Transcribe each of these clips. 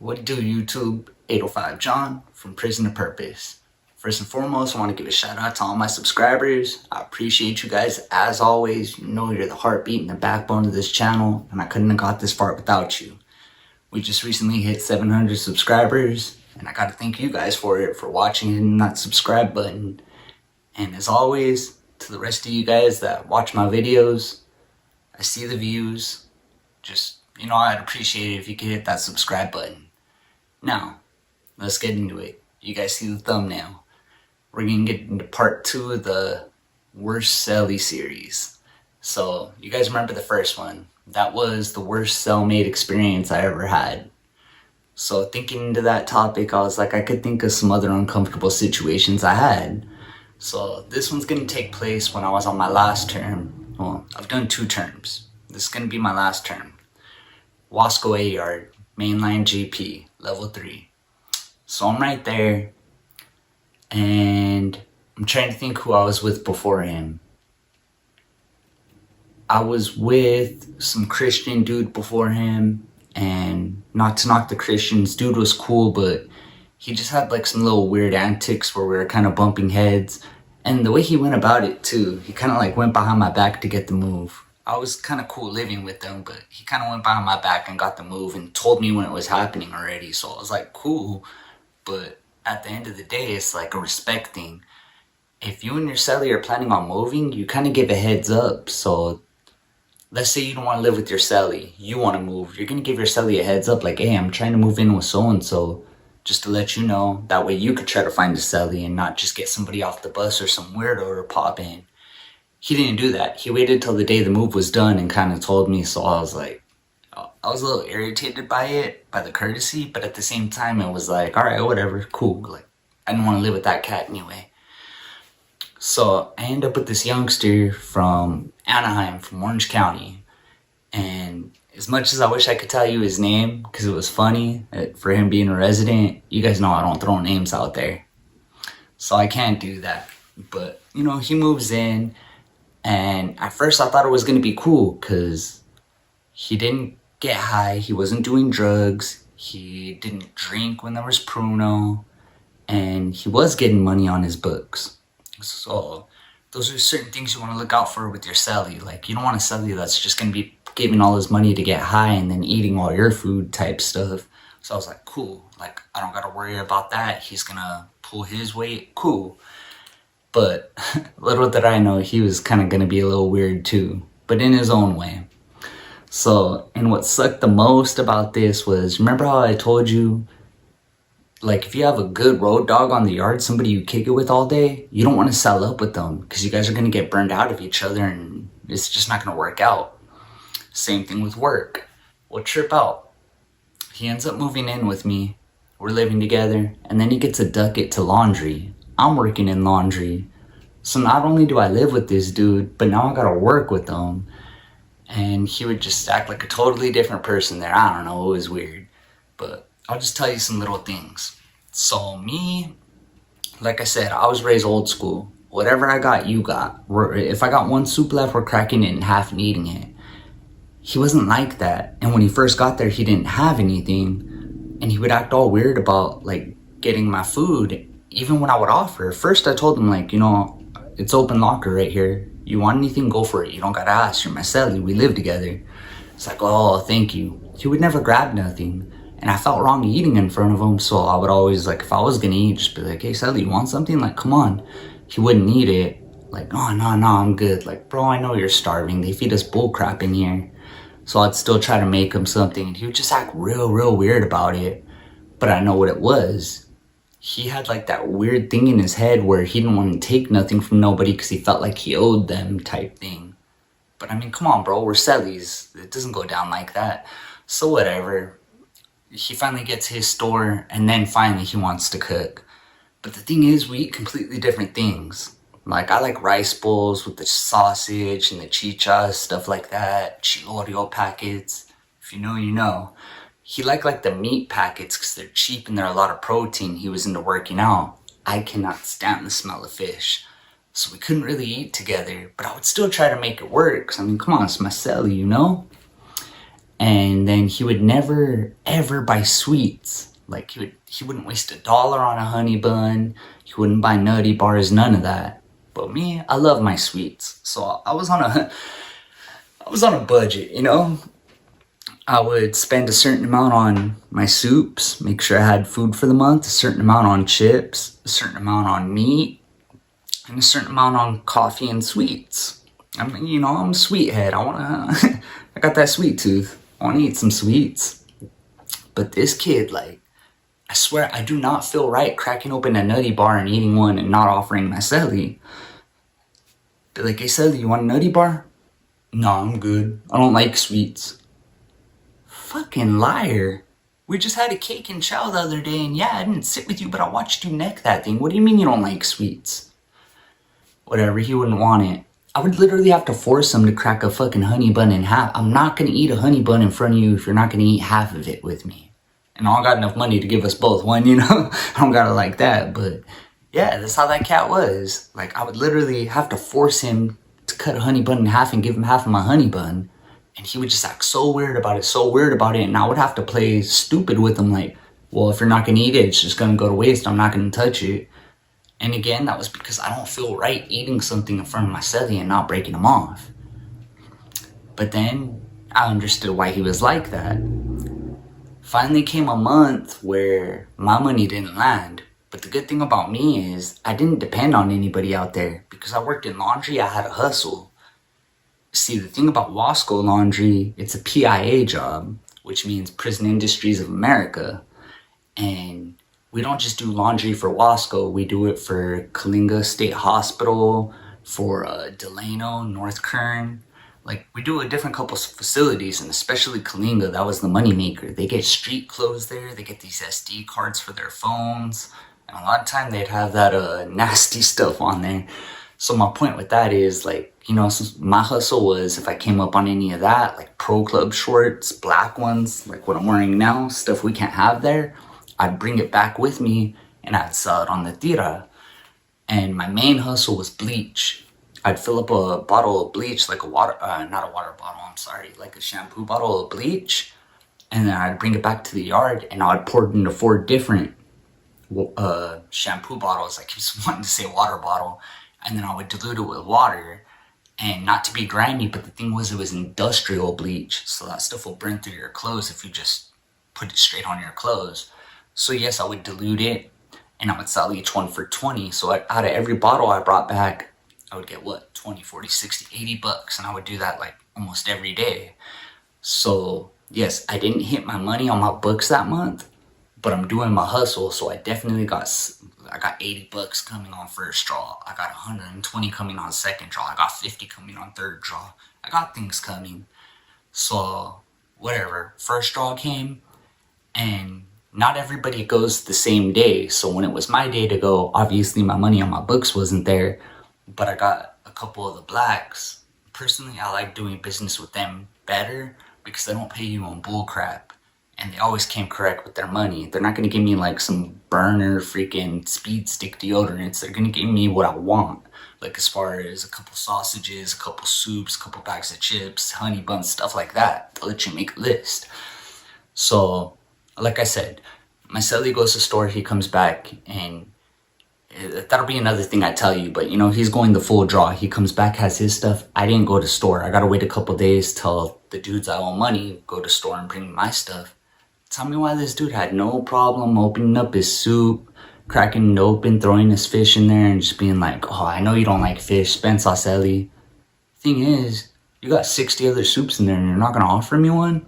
What do YouTube? 805 John from Prison to Purpose. First and foremost, I want to give a shout out to all my subscribers. I appreciate you guys as always. You know you're the heartbeat and the backbone of this channel, and I couldn't have got this far without you. We just recently hit 700 subscribers, and I gotta thank you guys for it, for watching and hitting that subscribe button. And as always, to the rest of you guys that watch my videos, I see the views. Just, I'd appreciate it if you could hit that subscribe button. Now, let's get into it. You guys see the thumbnail. We're gonna get into part 2 of the worst celly series. So, you guys remember the first one. That was the worst cellmate experience I ever had. So, thinking into that topic, I was like, I could think of some other uncomfortable situations I had. So, this one's gonna take place when I was on my last term. Well, I've done 2 terms. This is gonna be my last term. Wasco A Yard, mainline GP, level 3. So I'm right there, and I'm trying to think who I was with before him. I was with some Christian dude before him, and not to knock the Christians, dude was cool, but he just had like some little weird antics where we were kind of bumping heads. And the way he went about it too, he kind of like went behind my back to get the move. I was kind of cool living with them, but he kind of went behind my back and got the move and told me when it was happening already. So I was like, cool. But at the end of the day, it's like a respect thing. If you and your celly are planning on moving, you kind of give a heads up. So let's say you don't want to live with your celly. You want to move. You're going to give your celly a heads up like, hey, I'm trying to move in with so-and-so. Just to let you know. That way you could try to find a celly and not just get somebody off the bus or some weirdo to pop in. He didn't do that. He waited till the day the move was done and kind of told me. So I was like, I was a little irritated by it, by the courtesy, but at the same time it was like, all right, whatever, cool. Like, I didn't want to live with that cat anyway. So I ended up with this youngster from Anaheim, from Orange County. And as much as I wish I could tell you his name, because it was funny for him being a resident, you guys know I don't throw names out there. So I can't do that. But, he moves in. And at first I thought it was going to be cool because he didn't get high, he wasn't doing drugs, he didn't drink when there was Pruno, and he was getting money on his books. So those are certain things you want to look out for with your celly. Like, you don't want a celly that's just going to be giving all his money to get high and then eating all your food type stuff. So I was like, cool, like I don't got to worry about that. He's going to pull his weight, cool. But little did I know he was kind of going to be a little weird too, but in his own way. So, and what sucked the most about this was, remember how I told you, like, if you have a good road dog on the yard, somebody you kick it with all day, you don't want to sell up with them because you guys are going to get burned out of each other and it's just not going to work out. Same thing with work. We'll trip out. He ends up moving in with me. We're living together, and then he gets a ducat to laundry. I'm working in laundry. So not only do I live with this dude, but now I gotta work with him. And he would just act like a totally different person there. I don't know, it was weird. But I'll just tell you some little things. So me, like I said, I was raised old school. Whatever I got, you got. If I got one soup left, we're cracking it in half and eating it. He wasn't like that. And when he first got there, he didn't have anything. And he would act all weird about like getting my food. Even when I would offer, first I told him like, it's open locker right here. You want anything, go for it. You don't gotta ask, you're my celly, we live together. It's like, oh, thank you. He would never grab nothing. And I felt wrong eating in front of him, so I would always, like, if I was gonna eat, just be like, hey, celly, you want something? Like, come on. He wouldn't eat it. Like, oh, no, I'm good. Like, bro, I know you're starving. They feed us bullcrap in here. So I'd still try to make him something, and he would just act real weird about it. But I know what it was. He had like that weird thing in his head where he didn't want to take nothing from nobody because he felt like he owed them type thing. But I mean, come on, bro, we're cellies. It doesn't go down like that. So whatever. He finally gets his store, and then finally he wants to cook. But the thing is, we eat completely different things. Like, I like rice bowls with the sausage and the chichas, stuff like that. Chilorio packets. If you know, you know. He liked like the meat packets because they're cheap and they're a lot of protein. He was into working out. I cannot stand the smell of fish. So we couldn't really eat together, but I would still try to make it work. 'Cause I mean, come on, it's my celly, And then he would never ever buy sweets. Like he wouldn't waste $1 on a honey bun. He wouldn't buy nutty bars, none of that. But me, I love my sweets. So I was on a budget, you know? I would spend a certain amount on my soups, make sure I had food for the month, a certain amount on chips, a certain amount on meat, and a certain amount on coffee and sweets. I mean, you know, I'm a sweethead. I got that sweet tooth. I wanna eat some sweets. But this kid, like, I swear, I do not feel right cracking open a nutty bar and eating one and not offering my celly. Be like, hey Celly, you want a nutty bar? No, I'm good. I don't like sweets. Fucking liar. We just had a cake and chow the other day, and yeah, I didn't sit with you, but I watched you neck that thing. What do you mean you don't like sweets? Whatever, he wouldn't want it. I would literally have to force him to crack a fucking honey bun in half. I'm not gonna eat a honey bun in front of you if you're not gonna eat half of it with me. And I don't got enough money to give us both one, you know? I don't got it like that, but yeah, that's how that cat was. Like, I would literally have to force him to cut a honey bun in half and give him half of my honey bun. And he would just act so weird about it, and I would have to play stupid with him, like, well, if you're not gonna eat it, it's just gonna go to waste, I'm not gonna touch it. And again, that was because I don't feel right eating something in front of my celly and not breaking him off. But then, I understood why he was like that. Finally came a month where my money didn't land. But the good thing about me is, I didn't depend on anybody out there. Because I worked in laundry, I had a hustle. See, the thing about Wasco Laundry, it's a PIA job, which means Prison Industries of America. And we don't just do laundry for Wasco, we do it for Kalinga State Hospital, for Delano, North Kern. Like, we do a different couple of facilities, and especially Kalinga, that was the moneymaker. They get street clothes there, they get these SD cards for their phones, and a lot of time they'd have that nasty stuff on there. So my point with that is, like, you know, my hustle was, if I came up on any of that, like Pro Club shorts, black ones, like what I'm wearing now, stuff we can't have there, I'd bring it back with me and I'd sell it on the tira. And my main hustle was bleach. I'd fill up a bottle of bleach, like not a water bottle, I'm sorry, like a shampoo bottle of bleach, and then I'd bring it back to the yard and I'd pour it into 4 different shampoo bottles. I keep wanting to say water bottle. And then I would dilute it with water, and not to be grimy, but the thing was, it was industrial bleach, so that stuff will burn through your clothes if you just put it straight on your clothes. So yes, I would dilute it, and I would sell each one for 20. So out of every bottle I brought back, I would get what, 20, 40, 60, 80 bucks, and I would do that like almost every day. So yes, I didn't hit my money on my books that month, but I'm doing my hustle, so I definitely got 80 bucks coming on first draw. I got 120 coming on second draw. I got 50 coming on third draw. I got things coming. So, whatever. First draw came, and not everybody goes the same day. So when it was my day to go, obviously my money on my books wasn't there, but I got a couple of the blacks. Personally, I like doing business with them better because they don't pay you on bull crap. And they always came correct with their money. They're not going to give me like some burner freaking speed stick deodorants. They're going to give me what I want. Like as far as a couple sausages, a couple soups, a couple bags of chips, honey buns, stuff like that. They'll let you make a list. So, like I said, my celly goes to store, he comes back, and that'll be another thing I tell you. But you know, he's going the full draw. He comes back, has his stuff. I didn't go to store. I got to wait a couple days till the dudes I owe money go to store and bring my stuff. Tell me why this dude had no problem opening up his soup, cracking it open, throwing his fish in there, and just being like, oh, I know you don't like fish, Spence Celly. Thing is, you got 60 other soups in there and you're not going to offer me one?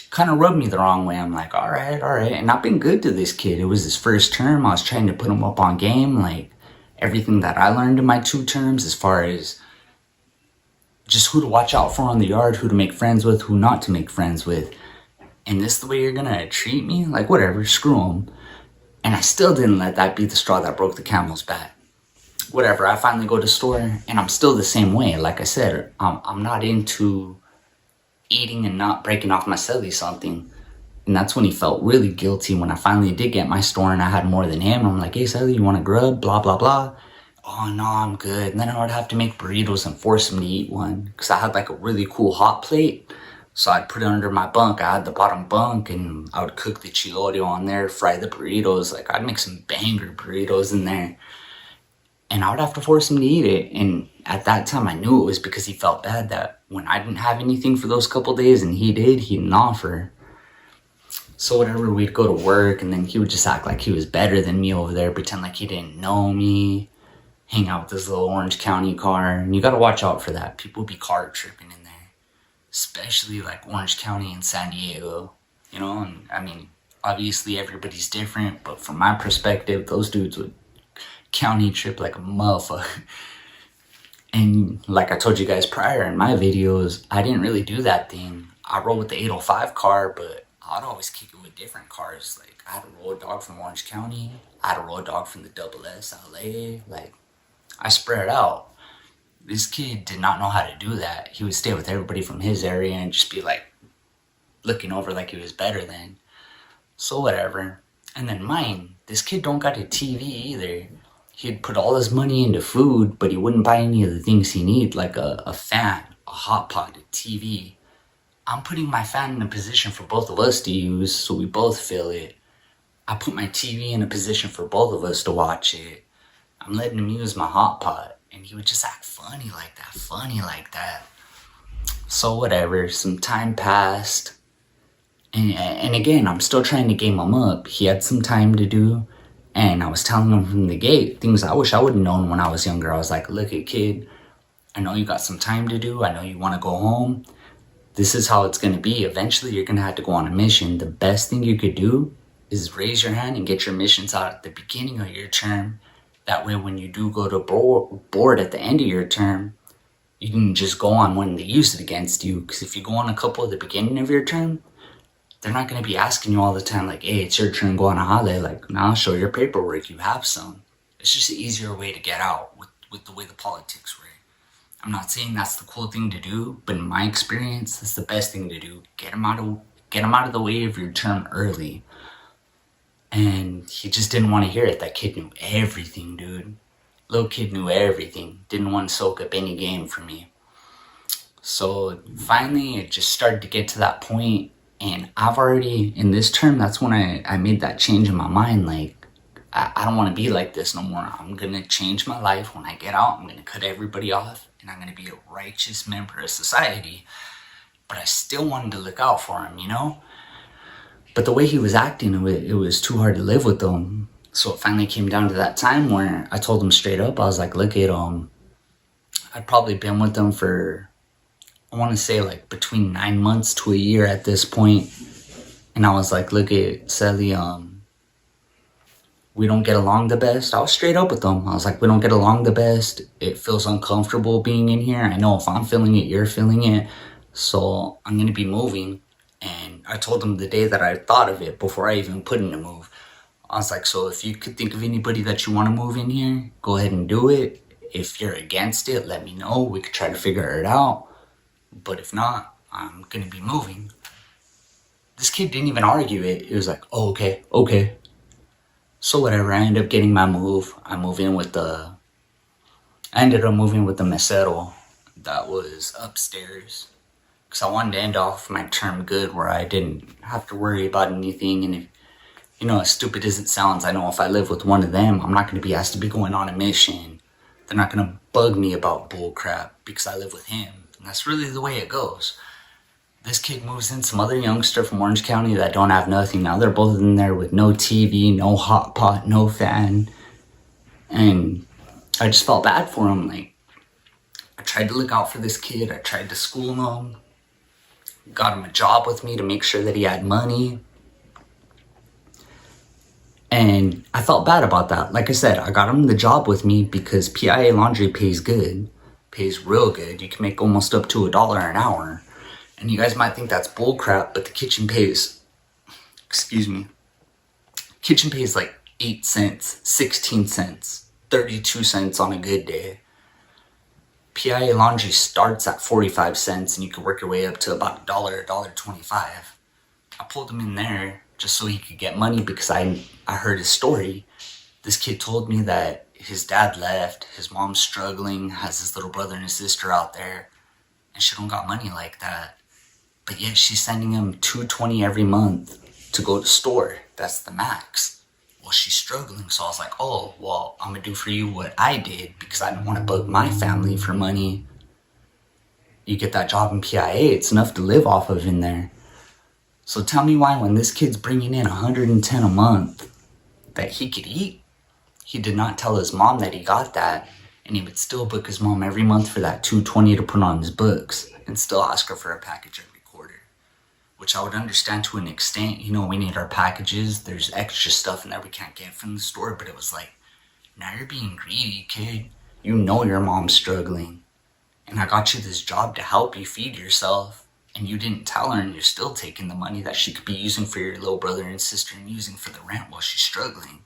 Kind of rubbed me the wrong way. I'm like, all right. And I've been good to this kid. It was his first term. I was trying to put him up on game. Like, everything that I learned in my 2 terms as far as just who to watch out for on the yard, who to make friends with, who not to make friends with. And this is the way you're gonna treat me? Like, whatever, screw them. And I still didn't let that be the straw that broke the camel's back. Whatever, I finally go to store, and I'm still the same way. Like I said, I'm not into eating and not breaking off my celly something. And that's when he felt really guilty when I finally did get my store and I had more than him. I'm like, hey, Celly, you want a grub? Blah, blah, blah. Oh, no, I'm good. And then I would have to make burritos and force him to eat one because I had like a really cool hot plate. So I'd put it under my bunk. I had the bottom bunk, and I would cook the chilorio on there, fry the burritos. Like, I'd make some banger burritos in there. And I would have to force him to eat it. And at that time, I knew it was because he felt bad that when I didn't have anything for those couple days and he did, he didn't offer. So whatever, we'd go to work, and then he would just act like he was better than me over there, pretend like he didn't know me, hang out with this little Orange County car. And you gotta watch out for that. People be car tripping in there, especially like Orange County and San Diego, you know? And I mean, obviously everybody's different, but from my perspective, those dudes would county trip like a motherfucker. And like I told you guys prior in my videos, I didn't really do that thing. I roll with the 805 car, but I'd always kick it with different cars. Like, I had a road dog from Orange County, I had a road dog from the Double S LA. Like, I spread out. This kid did not know how to do that. He would stay with everybody from his area and just be like looking over like he was better than. So whatever. And then mine, this kid don't got a TV either. He'd put all his money into food, but he wouldn't buy any of the things he need, like a fan, a hot pot, a TV. I'm putting my fan in a position for both of us to use, so we both feel it. I put my TV in a position for both of us to watch it. I'm letting him use my hot pot, and he would just act funny like that. So whatever, some time passed. And again, I'm still trying to game him up. He had some time to do. And I was telling him from the gate things I wish I would have known when I was younger. I was like, look it, kid, I know you got some time to do. I know you want to go home. This is how it's going to be. Eventually, you're going to have to go on a mission. The best thing you could do is raise your hand and get your missions out at the beginning of your term. That way, when you do go to board at the end of your term, you can just go on when they use it against you. Because if you go on a couple at the beginning of your term, they're not going to be asking you all the time, like, hey, it's your turn, go on a holiday. Like, now show your paperwork, you have some. It's just an easier way to get out with the way the politics work. I'm not saying that's the cool thing to do, but in my experience, that's the best thing to do. Get them out of the way of your term early. And he just didn't want to hear it. That kid knew everything, dude. Little kid knew everything. Didn't want to soak up any game from me. So finally, it just started to get to that point. And I've already, in this term, that's when I made that change in my mind. Like, I don't want to be like this no more. I'm going to change my life. When I get out, I'm going to cut everybody off. And I'm going to be a righteous member of society. But I still wanted to look out for him, you know? But the way he was acting, it was too hard to live with him. So it finally came down to that time where I told him straight up. I was like, look at I'd probably been with him for, I want to say like between 9 months to a year at this point. And I was like, look at Celly, we don't get along the best. I was straight up with them. I was like, we don't get along the best. It feels uncomfortable being in here. I know if I'm feeling it, you're feeling it. So I'm going to be moving. And I told him the day that I thought of it before I even put in a move. I was like, so if you could think of anybody that you want to move in here, go ahead and do it. If you're against it, let me know. We could try to figure it out. But if not, I'm going to be moving. This kid didn't even argue it. It was like, oh, okay. So whatever, I ended up getting my move. I ended up moving with the mesero that was upstairs. Because I wanted to end off my term good where I didn't have to worry about anything. And if, you know, as stupid as it sounds, I know if I live with one of them, I'm not going to be asked to be going on a mission. They're not going to bug me about bull crap because I live with him. And that's really the way it goes. This kid moves in, some other youngster from Orange County that don't have nothing. Now they're both in there with no TV, no hot pot, no fan. And I just felt bad for him. Like, I tried to look out for this kid. I tried to school him. Got him a job with me to make sure that he had money. And I felt bad about that. Like I said, I got him the job with me because PIA Laundry pays good. Pays real good. You can make almost up to $1 an hour. And you guys might think that's bull crap, but the kitchen pays, kitchen pays like 8 cents, 16 cents, 32 cents on a good day. PIA Laundry starts at 45 cents and you can work your way up to about $1, $1.25. I pulled him in there just so he could get money because I heard his story. This kid told me that his dad left, his mom's struggling, has his little brother and his sister out there, and she don't got money like that. But yet she's sending him $220 every month to go to store. That's the max. Well, she's struggling, so I was like, oh, well, I'm gonna do for you what I did because I didn't want to bug my family for money. You get that job in PIA, it's enough to live off of in there. So tell me why when this kid's bringing in $110 a month that he could eat, he did not tell his mom that he got that, and he would still book his mom every month for that $220 to put on his books and still ask her for a package every quarter. Which I would understand to an extent. You know, we need our packages. There's extra stuff in there we can't get from the store, but it was like, now you're being greedy, kid. You know your mom's struggling. And I got you this job to help you feed yourself. And you didn't tell her, and you're still taking the money that she could be using for your little brother and sister and using for the rent while she's struggling.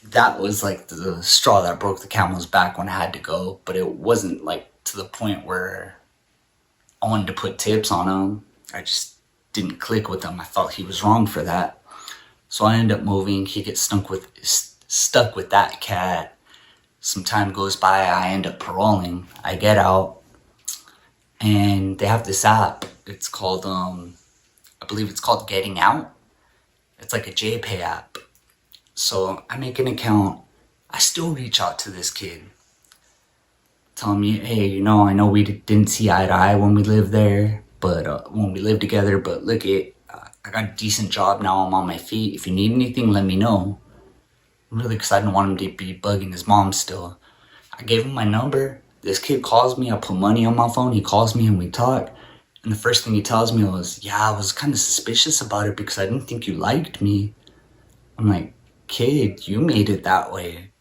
That was like the straw that broke the camel's back when I had to go. But it wasn't like to the point where I wanted to put tips on him. I just didn't click with him. I thought he was wrong for that. So I ended up moving. He gets stuck with that cat. Some time goes by. I end up paroling. I get out. And they have this app. It's called, I believe it's called Getting Out. It's like a JPay app. So I make an account. I still reach out to this kid. Tell him, hey, you know, I know we didn't see eye to eye when we lived there. But when we lived together, but look, I got a decent job now. I'm on my feet. If you need anything, let me know. Really, because I didn't want him to be bugging his mom still. I gave him my number. This kid calls me. I put money on my phone. He calls me and we talk. And the first thing he tells me was, yeah, I was kind of suspicious about it because I didn't think you liked me. I'm like, kid, you made it that way.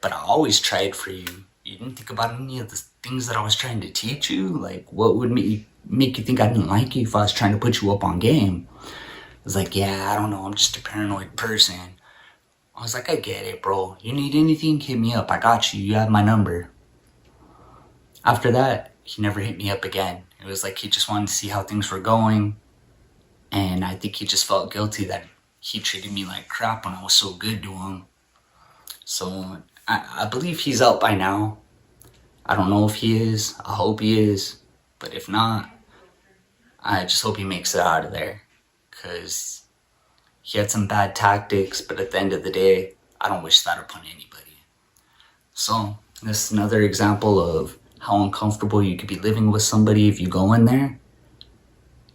But I always tried for you. You didn't think about any of the things that I was trying to teach you? Like, what would make you think I didn't like you if I was trying to put you up on game? I was like, yeah, I don't know. I'm just a paranoid person. I was like, I get it, bro. You need anything, hit me up. I got you. You have my number. After that, he never hit me up again. It was like he just wanted to see how things were going. And I think he just felt guilty that he treated me like crap when I was so good to him. So I believe he's out by now. I don't know if he is. I hope he is. But if not, I just hope he makes it out of there. Because he had some bad tactics, but at the end of the day, I don't wish that upon anybody. So this is another example of how uncomfortable you could be living with somebody if you go in there.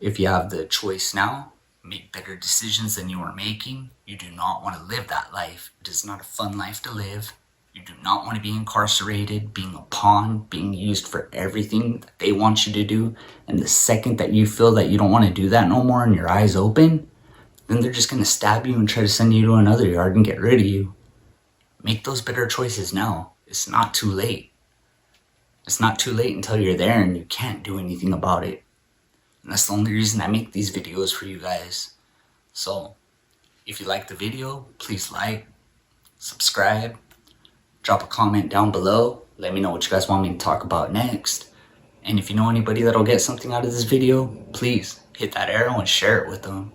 If you have the choice now, make better decisions than you are making. You do not want to live that life. It is not a fun life to live. You do not want to be incarcerated, being a pawn, being used for everything that they want you to do. And the second that you feel that you don't want to do that no more and your eyes open, then they're just going to stab you and try to send you to another yard and get rid of you. Make those better choices now. It's not too late. It's not too late until you're there and you can't do anything about it. And that's the only reason I make these videos for you guys. So, if you like the video, please like, subscribe, drop a comment down below. Let me know what you guys want me to talk about next. And if you know anybody that'll get something out of this video, please hit that arrow and share it with them.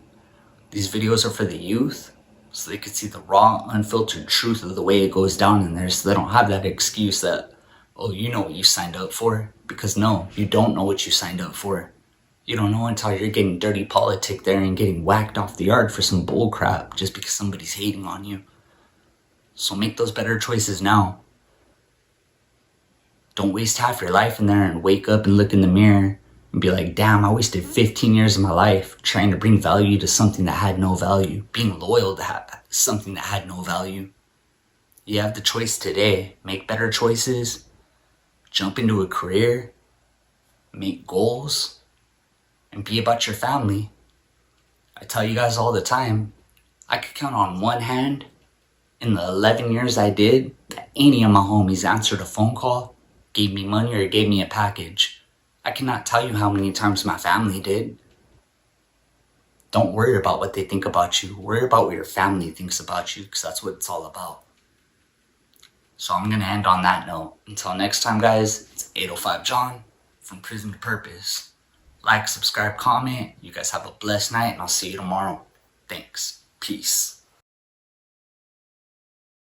These videos are for the youth, so they can see the raw, unfiltered truth of the way it goes down in there, so they don't have that excuse that, oh, you know what you signed up for. Because no, you don't know what you signed up for. You don't know until you're getting dirty politic there and getting whacked off the yard for some bull crap just because somebody's hating on you. So make those better choices now. Don't waste half your life in there and wake up and look in the mirror and be like, damn, I wasted 15 years of my life trying to bring value to something that had no value. Being loyal to something that had no value. You have the choice today. Make better choices. Jump into a career. Make goals. And be about your family. I tell you guys all the time, I could count on one hand in the 11 years I did that any of my homies answered a phone call, gave me money, or gave me a package. I cannot tell you how many times my family did. Don't worry about what they think about you. Worry about what your family thinks about you, because that's what it's all about. So I'm going to end on that note. Until next time, guys, it's 805 John from Prison to Purpose. Like, subscribe, comment. You guys have a blessed night, and I'll see you tomorrow. Thanks. Peace.